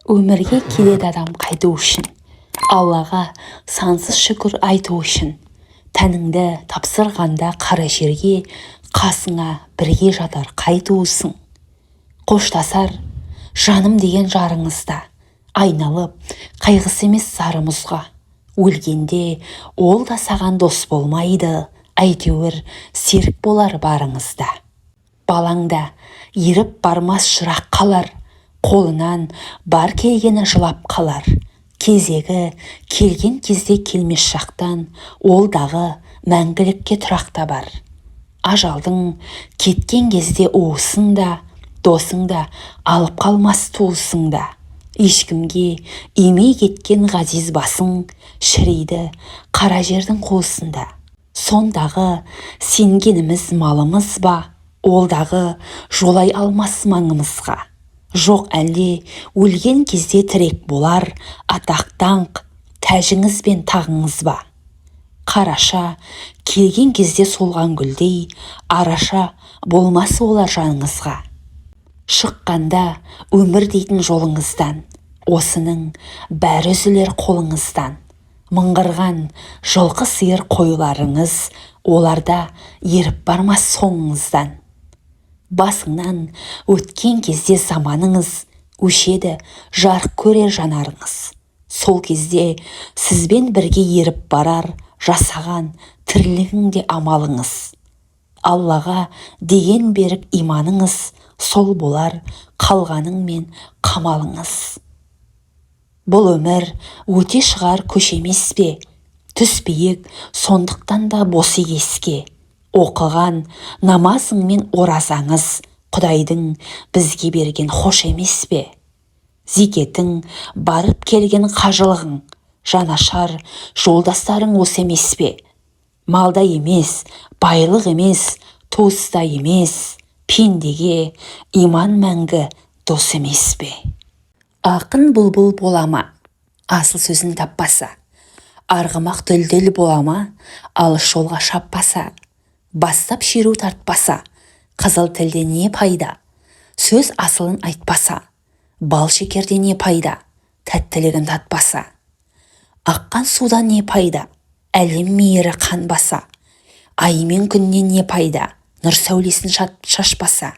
Өмірге келеді адам қайту үшін, Аллаға сансыз шүкір айту үшін. Тәніңді тапсырғанда қара жерге, қасыңа бірге жатар қайтуысың. Қоштасар жаным деген жарыңызда, айналып қайғысы емес сары мұзға. Өлгенде ол да саған дос болмайды, әйтеуір серік болар барыңызда. Балаңда еріп бармас шырақ қалар, қолынан бар келгені жылап қалар. Кезегі келген кезде келмес шақтан, ол дағы мәңгілікке тұрақта бар. Ажалдың кеткен кезде уысың да, досың да алып қалмас туысың да. Ешкімге емей кеткен ғазиз басың, шірейді қара жердің қуысында. Сондағы сенгеніміз малымыз ба, ол дағы жолай алмас маңымызға. Жоқ әлде өлген кезде тірек болар, атақ-даңқ тәжіңіз бен тағыңыз ба. Қараша келген кезде солған гүлдей, араша болмас олар жаныңызға. Шыққанда өмір дейтін жолыңыздан, осының бәрі үзілер қолыңыздан. Мыңғырған жылқы сиыр қойларыңыз, оларда еріп бармас соңыңыздан. Басыңнан өткен кезде заманыңыз, өшеді жарық көрер жанарыңыз. Сол кезде сізбен бірге еріп барар, жасаған тірлігіңде амалыңыз. Аллаға деген берік иманыңыз, сол болар қалғаның мен қамалыңыз. Бұл өмір өте шығар көш емес пе, түс биік, сондықтан да бос егеске. Оқыған намазың мен оразаңыз, Құдайдың бізге берген хош емес пе? Зекетің барып келген қажылығың, жанашар жолдастарың осы емес пе? Малда емес, байлық емес, туыста емес, пендеге иман мәңгі дос емес пе? Ақын бұлбұл болама, асыл сөзін таппаса, арғымақ дүлдүл болама, алыс жолға шаппаса. Бастап шеру тартпаса, қызыл тілде не пайда? Сөз асылын айтпаса, бал шекерде не пайда? Тәттілігін татпаса. Аққан судан не пайда? Әлем мейірі қанбаса. Ай мен күннен не пайда? Нұр сәулесін шашпаса.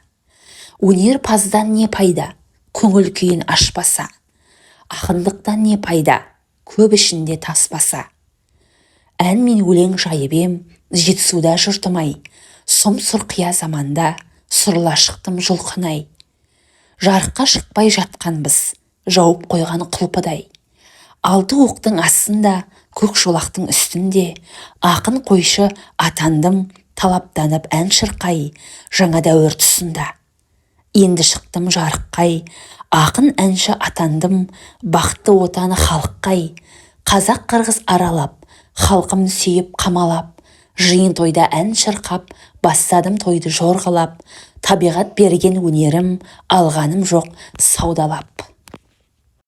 Өнерпаздан не пайда? Көңіл күйін ашпаса. Ақындықтан не пайда? Көп ішінде таспаса. Ән мен өлең жайып ем, жетісуда жұртымай, сұм сұрқия заманда сұрыла шықтым жұлқынай. Жарыққа шықпай жатқанбыз, жауып қойған құлпыдай. Алты оқтың астында, көк шолақтың үстінде, ақын қойшы атандым, талаптанып ән шырқай, жаңа дәуір тұсында. Енді шықтым жарыққай, ақын әнші атандым, бақытты отаны халыққай. Қазақ қырғыз аралап, халқымды сүйіп қамалап, жиын тойда ән шырқап, бастадым тойды жорғалап, табиғат берген өнерім, алғаным жоқ саудалап.